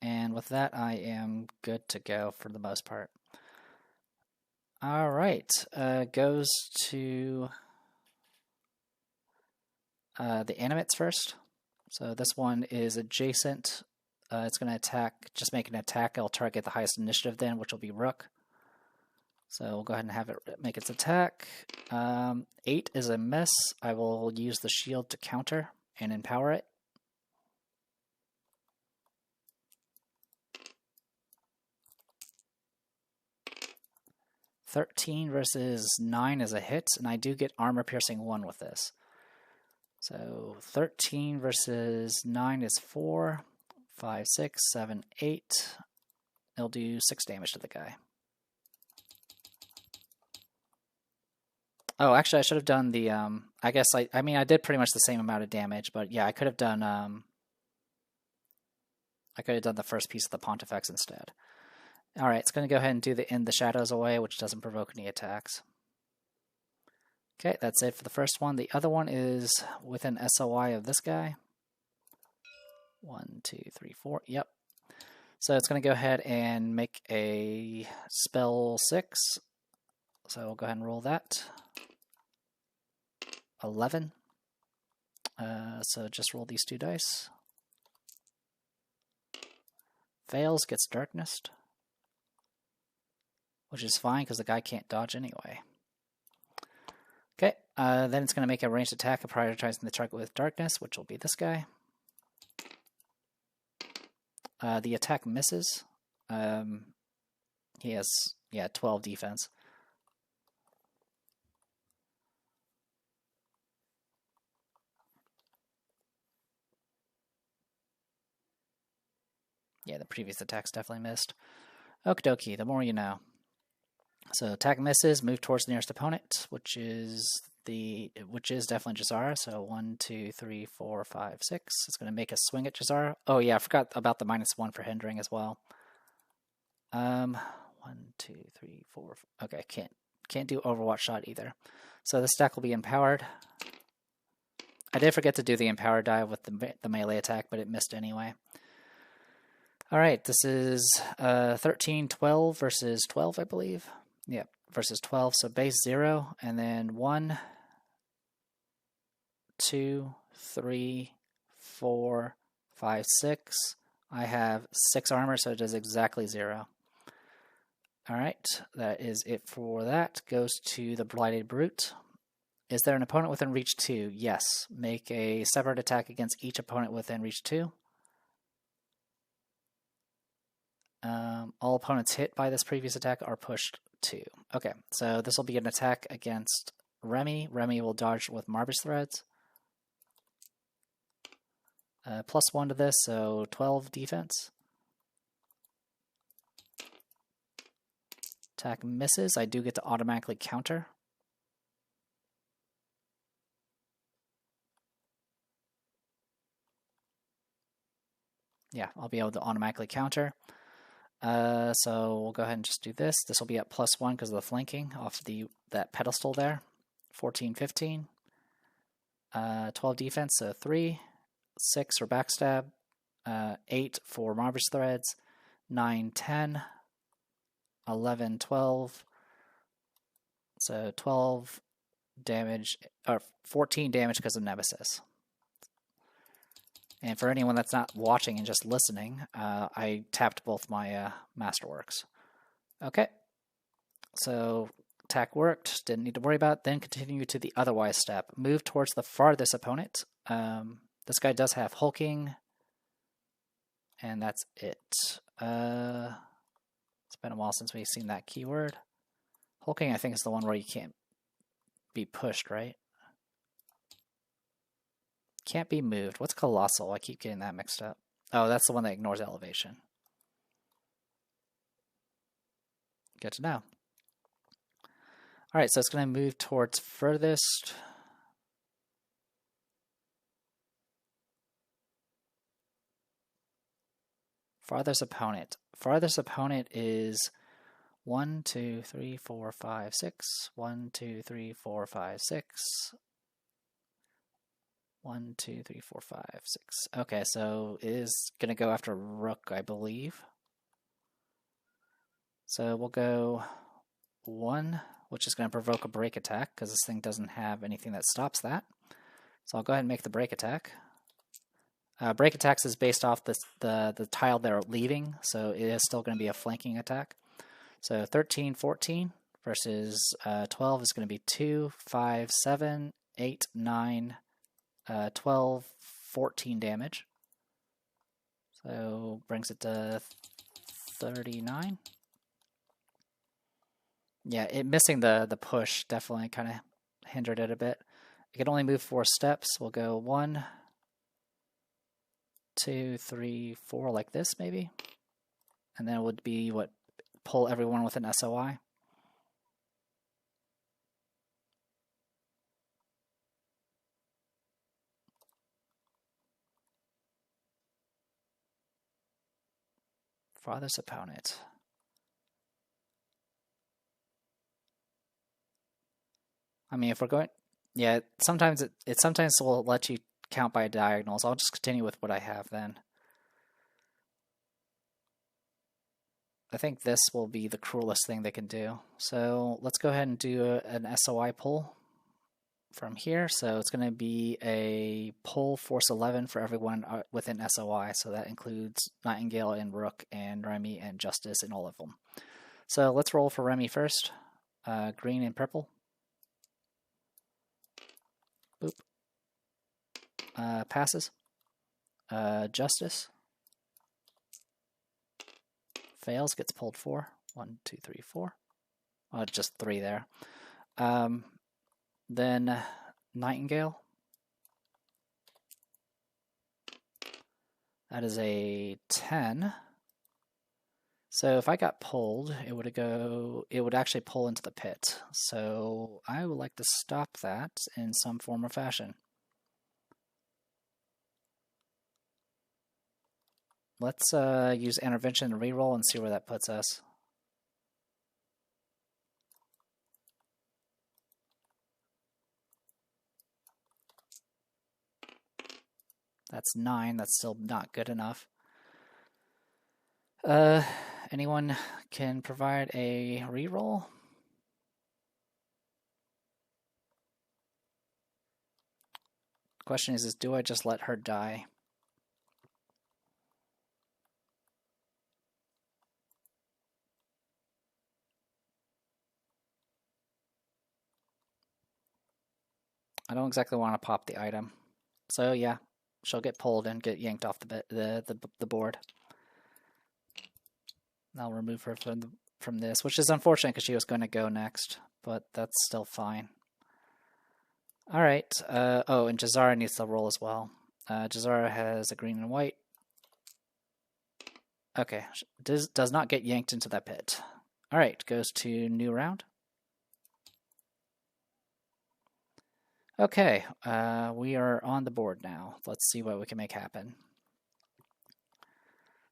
And with that, I am good to go for the most part. All right, goes to the Animates first. So this one is adjacent. It's going to attack, just make an attack. It'll target the highest initiative then, which will be Rook. So we'll go ahead and have it make its attack. 8 is a miss. I will use the shield to counter and empower it. (13) versus 9 is a hit, and I do get armor piercing 1 with this. So 13 versus 9 is 4, 5, 6, 7, 8. It'll do 6 damage to the guy. Oh, actually, I should have done the, I guess, I mean, I did pretty much the same amount of damage, but yeah, I could have done the first piece of the Pontifex instead. Alright, it's going to go ahead and do the In the Shadows away, which doesn't provoke any attacks. Okay, that's it for the first one. The other one is with an SOI of this guy. 1, 2, 3, 4, yep. So it's going to go ahead and make a spell 6. So we'll go ahead and roll that. 11. So just roll these 2 dice. Fails, gets darkness, which is fine because the guy can't dodge anyway. Okay, then it's going to make a ranged attack of prioritizing the target with darkness, which will be this guy. The attack misses. He has, 12 defense. Yeah, the previous attacks definitely missed. Okie dokie, the more you know. So attack misses, move towards the nearest opponent, which is definitely Jazara. So 1, 2, 3, 4, 5, 6. It's going to make a swing at Jazara. Oh yeah, I forgot about the -1 for hindering as well. 1, 2, 3, 4. Okay, can't do Overwatch shot either. So the stack will be empowered. I did forget to do the empowered dive with the melee attack, but it missed anyway. All right, this is 13, 12 versus 12, I believe. Yep, versus 12. So base 0, and then 1, 2, 3, 4, 5, 6. I have 6 armor, so it does exactly 0. All right, that is it for that. Goes to the Blighted Brute. Is there an opponent within reach 2? Yes. Make a separate attack against each opponent within reach 2. All opponents hit by this previous attack are pushed 2. Okay, so this will be an attack against Remy. Remy will dodge with Marvis Threads. +1 to this, so 12 defense. Attack misses. I do get to automatically counter. Yeah, I'll be able to automatically counter. So we'll go ahead and just do this. This will be at +1 because of the flanking off that pedestal there. 14, 15. 12 defense, so 3. 6 for backstab. 8 for Marvis Threads. 9, 10. 11, 12. So 12 damage, or 14 damage because of Nemesis. And for anyone that's not watching and just listening, I tapped both my Masterworks. Okay, so attack worked, didn't need to worry about it. Then continue to the otherwise step. Move towards the farthest opponent. This guy does have hulking, and that's it. It's been a while since we've seen that keyword. Hulking, I think, is the one where you can't be pushed, right? Can't be moved. What's Colossal? I keep getting that mixed up. Oh, that's the one that ignores elevation. Good to know. All right, so it's going to move towards furthest. Farthest opponent. Farthest opponent is 1, 2, 3, 4, 5, 6. 1, 2, 3, 4, 5, 6. 1, 2, 3, 4, 5, 6. Okay, so it is going to go after Rook, I believe. So we'll go 1, which is going to provoke a break attack, because this thing doesn't have anything that stops that. So I'll go ahead and make the break attack. Break attacks is based off the tile they're leaving, so it is still going to be a flanking attack. So 13, 14 versus 12 is going to be 2, 5, 7, 8, 9, 12, 14 damage. So brings it to 39. Yeah, missing the push definitely kind of hindered it a bit. It can only move 4 steps. We'll go 1, 2, 3, 4 like this maybe. And then it would be what? Pull everyone with an SOI. Farthest opponent. I mean, if we're going, yeah, sometimes it sometimes will let you count by diagonals. I'll just continue with what I have then. I think this will be the cruelest thing they can do. So let's go ahead and do an SOI pull from here. So it's going to be a pull force 11 for everyone within SOI. So that includes Nightingale and Rook and Remy and Justice and all of them. So let's roll for Remy first. Green and purple. Boop. Passes. Justice. Fails, gets pulled 4. 1, 2, 3, 4. Oh, just 3 there. Then Nightingale. That is a 10. So if I got pulled, it would actually pull into the pit. So I would like to stop that in some form or fashion. Let's use intervention and reroll and see where that puts us. That's 9. That's still not good enough. Anyone can provide a reroll? Question is do I just let her die? I don't exactly want to pop the item. So yeah, she'll get pulled and get yanked off the board. I'll remove her from this, which is unfortunate because she was going to go next, but that's still fine. All right. Oh, and Jazara needs to roll as well. Jazara has a green and white. Okay, does not get yanked into that pit. All right, goes to new round. Okay, we are on the board now. Let's see what we can make happen.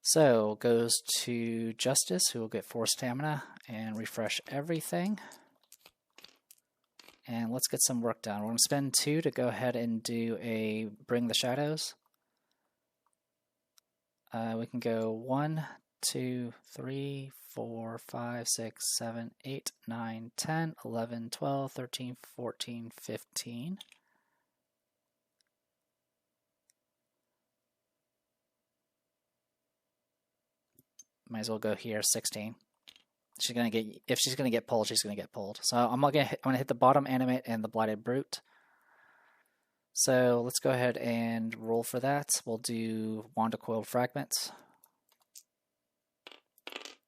So, goes to Justice, who will get 4 stamina, and refresh everything. And let's get some work done. We're going to spend 2 to go ahead and do a Bring the Shadows. We can go 1, 2, 3, 4, 5, 6, 7, 8, 9, 10, 11, 12, 13, 14, 15. Might as well go here, 16. She's gonna get, if she's gonna get pulled, she's gonna get pulled. So I'm gonna hit the bottom animate and the Blighted Brute. So let's go ahead and roll for that. We'll do Wand of Coiled Fragments.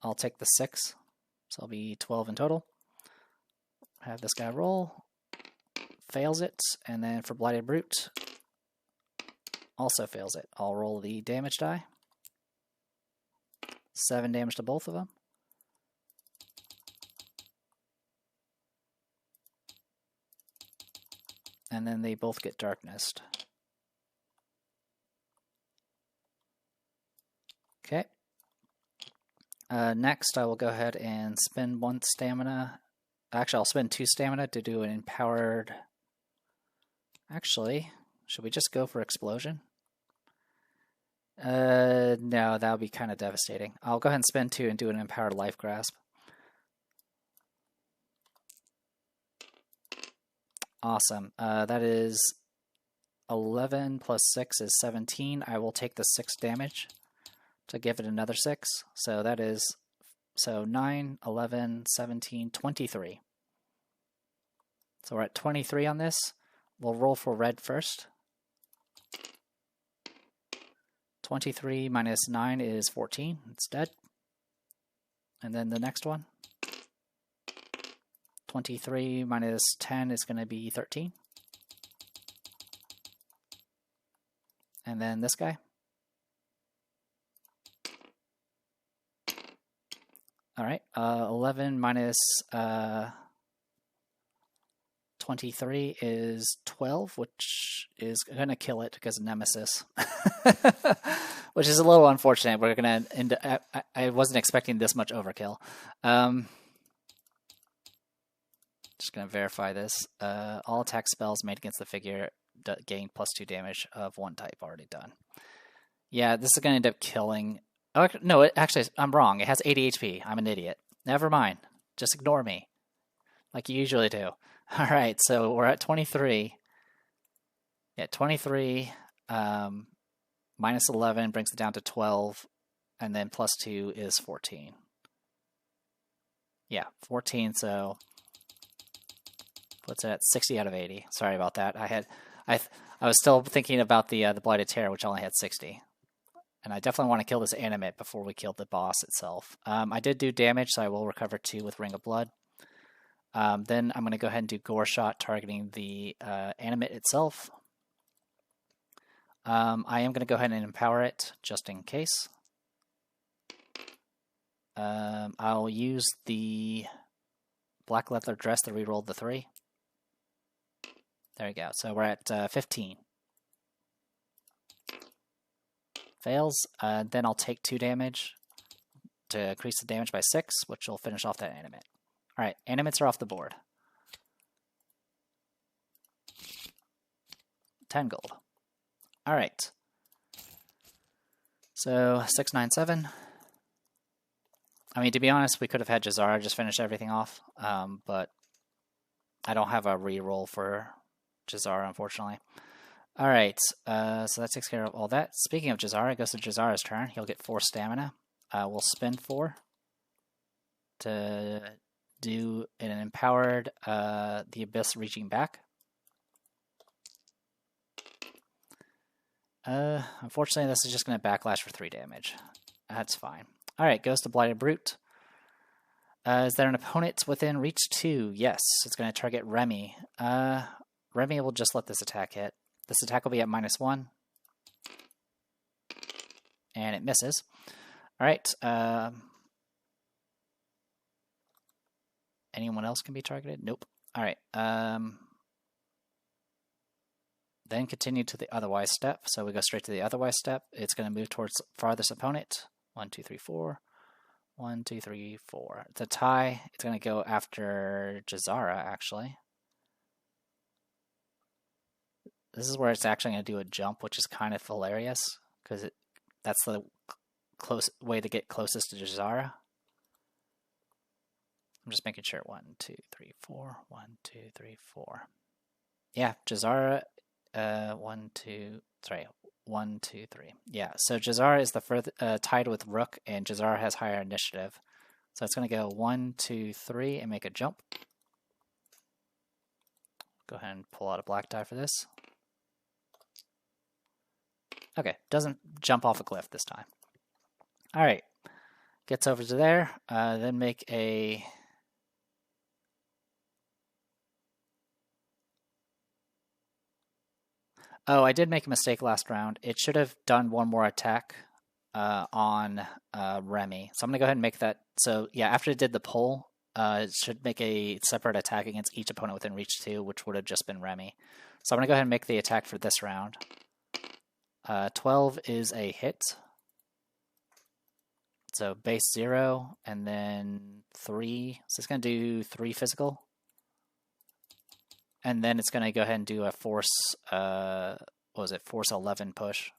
I'll take the 6, so I'll be 12 in total. Have this guy roll, fails it, and then for Blighted Brute, also fails it. I'll roll the damage die. 7 damage to both of them. And then they both get darknessed. Okay. Next, I will go ahead and spend 1 stamina. Actually, I'll spend 2 stamina to do an empowered. Actually, should we just go for explosion? No, that would be kind of devastating. I'll go ahead and spend 2 and do an empowered life grasp. Awesome. That is 11 plus 6 is 17. I will take the 6 damage to give it another 6. So that is 9, 11, 17, 23. So we're at 23 on this. We'll roll for red first. 23 minus 9 is 14. It's dead. And then the next one. 23 minus 10 is going to be 13. And then this guy. All right. 11 minus 23 is 12, which is going to kill it because of Nemesis. Which is a little unfortunate. We're going to end. I wasn't expecting this much overkill. Just going to verify this. All attack spells made against the figure gain +2 damage of 1 type. Already done. Yeah, this is going to end up killing. Oh, no, actually, I'm wrong. It has 80 HP. I'm an idiot. Never mind. Just ignore me. like you usually do. All right, so we're at 23. Yeah, 23 minus 11 brings it down to 12, and then plus 2 is 14. Yeah, 14, so puts it at 60 out of 80. Sorry about that. I was still thinking about the Blighted Terror, which only had 60. And I definitely want to kill this animate before we kill the boss itself. I did do damage, so I will recover 2 with Ring of Blood. Then I'm going to go ahead and do Gore Shot, targeting the animate itself. I am going to go ahead and empower it, just in case. I'll use the black leather dress to reroll the 3. There we go. So we're at 15. Fails. Then I'll take 2 damage to increase the damage by 6, which will finish off that animate. Alright, animates are off the board. 10 gold. Alright. So, 6, 9, 7. I mean, to be honest, we could have had Jazara just finish everything off, but I don't have a reroll for Jazara, unfortunately. Alright, so that takes care of all that. Speaking of Jazara, it goes to Jazara's turn. He'll get 4 stamina. We'll spend 4 to do an empowered the Abyss reaching back. Unfortunately, this is just going to backlash for 3 damage. That's fine. Alright, goes to Blighted Brute. Is there an opponent within reach 2? Yes, it's going to target Remy. Remy will just let this attack hit. This attack will be at -1. And it misses. Alright. Anyone else can be targeted? Nope. Alright. Then continue to the otherwise step. So we go straight to the otherwise step. It's going to move towards farthest opponent. 1, 2, 3, 4. 1, 2, 3, 4. It's a tie. It's going to go after Jazara, actually. This is where it's actually going to do a jump, which is kind of hilarious, because that's the close way to get closest to Jazara. I'm just making sure. 1, 2, 3, 4. 1, 2, 3, 4. Yeah, Jazara. 1, 2, 3. 1, 2, 3. Yeah, so Jazara is the tied with Rook, and Jazara has higher initiative. So it's going to go 1, 2, 3 and make a jump. Go ahead and pull out a black die for this. Okay, doesn't jump off a cliff this time. Alright, gets over to there, then make a... Oh, I did make a mistake last round. It should have done 1 more attack on Remy. So I'm going to go ahead and make that. So yeah, after it did the pull, it should make a separate attack against each opponent within reach 2, which would have just been Remy. So I'm going to go ahead and make the attack for this round. 12 is a hit. So base 0, and then 3. So it's going to do 3 physical. And then it's going to go ahead and do a force, what was it, force 11 push.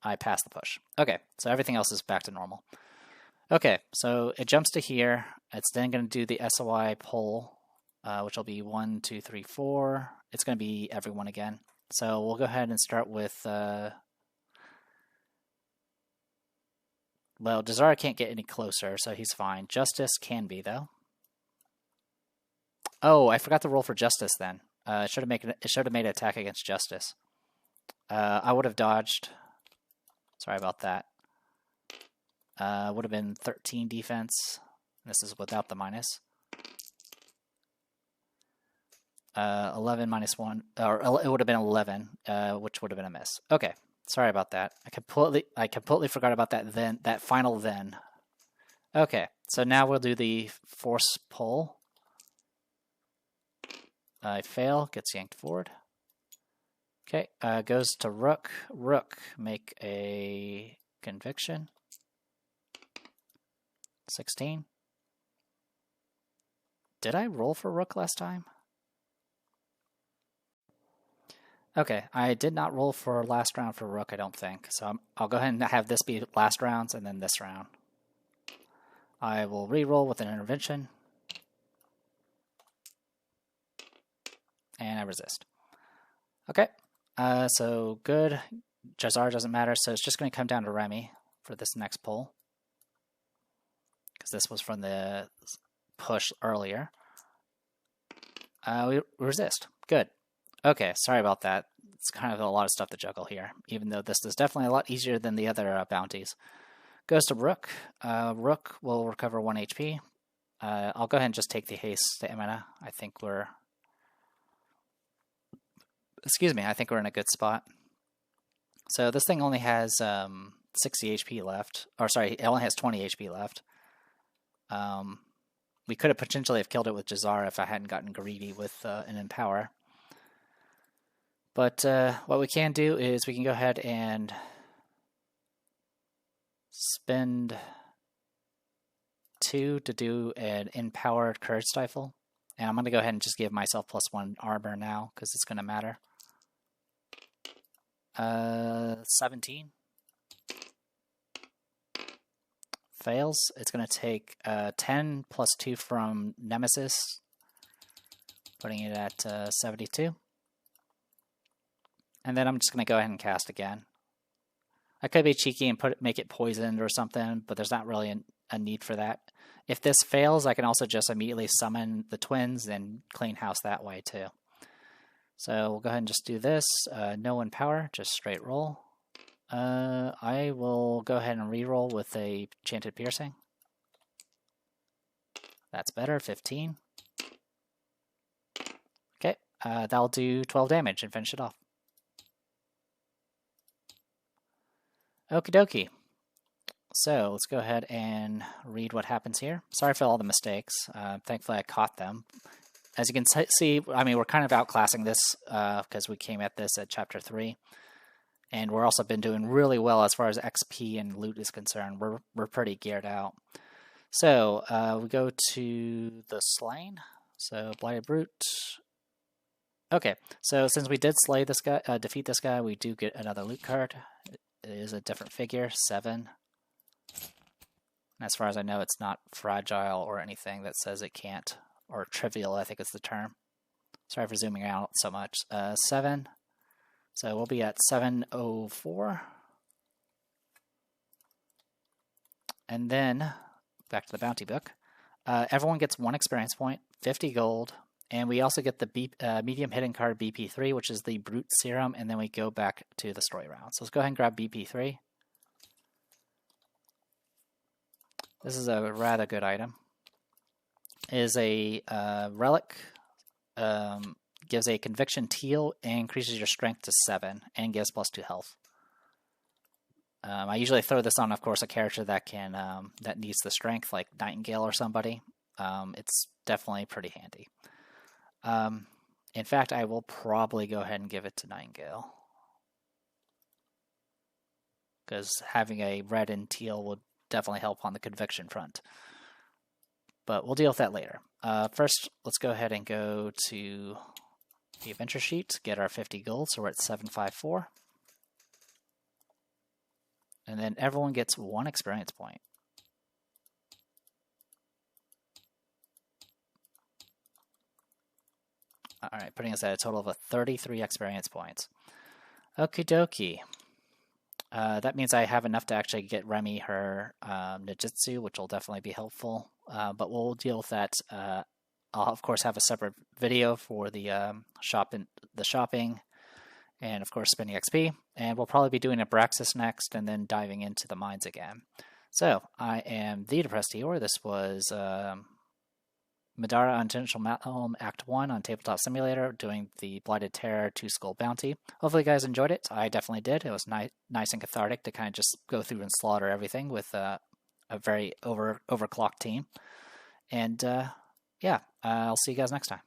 I passed the push. Okay, so everything else is back to normal. Okay, so it jumps to here. It's then going to do the SOI pull, which will be 1, 2, 3, 4. It's going to be everyone again. So we'll go ahead and start with... well, Jazara can't get any closer, so he's fine. Justice can be, though. Oh, I forgot to roll for Justice then. It should have made an attack against Justice. I would have dodged. Sorry about that. Would have been 13 defense. This is without the minus. 11 minus 1, or it would have been 11, which would have been a miss. Okay, sorry about that. I completely forgot about that. That final then. Okay, so now we'll do the force pull. I fail, gets yanked forward. Okay, goes to Rook. Rook, make a conviction. 16. Did I roll for Rook last time? Okay, I did not roll for last round for Rook, I don't think. So I'll go ahead and have this be last rounds and then this round. I will re-roll with an intervention. And I resist. Okay, so good. Jazar doesn't matter, so it's just going to come down to Remy for this next pull. Because this was from the push earlier. We resist. Good. Okay, sorry about that. It's kind of a lot of stuff to juggle here, even though this is definitely a lot easier than the other bounties. Goes to Rook. Rook will recover 1 HP. I'll go ahead and just take the haste stamina. I think we're... Excuse me, I think we're in a good spot. So this thing only has 60 HP left. Or sorry, it only has 20 HP left. We could have potentially have killed it with Jazar if I hadn't gotten greedy with an Empower. But what we can do is we can go ahead and spend 2 to do an Empowered Courage Stifle. And I'm going to go ahead and just give myself +1 armor now, because it's going to matter. 17. Fails. It's going to take 10 plus 2 from Nemesis, putting it at 72. And then I'm just going to go ahead and cast again. I could be cheeky and make it poisoned or something, but there's not really a need for that. If this fails, I can also just immediately summon the twins and clean house that way too. So we'll go ahead and just do this. No Empower, just straight roll. I will go ahead and re-roll with a Chanted Piercing. That's better, 15. Okay, that'll do 12 damage and finish it off. Okie dokie. So let's go ahead and read what happens here. Sorry for all the mistakes. Thankfully I caught them. As you can see, I mean, we're kind of outclassing this because we came at this at Chapter 3. And we're also been doing really well as far as XP and loot is concerned. We're pretty geared out. So we go to the Slain. So Blighted Brute. Okay, so since we did slay this guy, defeat this guy, we do get another loot card. It is a different figure, 7. And as far as I know, it's not fragile or anything that says it can't, or trivial, I think is the term. Sorry for zooming out so much. 7. So we'll be at 704. And then, back to the bounty book. Everyone gets 1 experience point, 50 gold, and we also get the medium hidden card BP3, which is the Brute Serum, and then we go back to the story round. So let's go ahead and grab BP3. This is a rather good item. It is a relic, gives a conviction teal and increases your strength to 7 and gives +2 health. I usually throw this on, of course, a character that can that needs the strength, like Nightingale or somebody. It's definitely pretty handy. In fact, I will probably go ahead and give it to Nightingale, because having a red and teal would definitely help on the conviction front. But we'll deal with that later. First, let's go ahead and go to the adventure sheet, get our 50 gold, so we're at 754. And then everyone gets 1 experience point. Alright, putting us at a total of 33 experience points. Okie dokie. That means I have enough to actually get Remy her Nijitsu, which will definitely be helpful. But we'll deal with that. I'll of course have a separate video for the shopping, and of course spending XP. And we'll probably be doing Abraxas next, and then diving into the mines again. So I am the Depressed Eeyore. This was Middara Unintentional Home Act 1 on Tabletop Simulator, doing the Blighted Terror 2 Skull Bounty. Hopefully you guys enjoyed it. I definitely did. It was nice and cathartic to kind of just go through and slaughter everything with a very overclocked team. And yeah, I'll see you guys next time.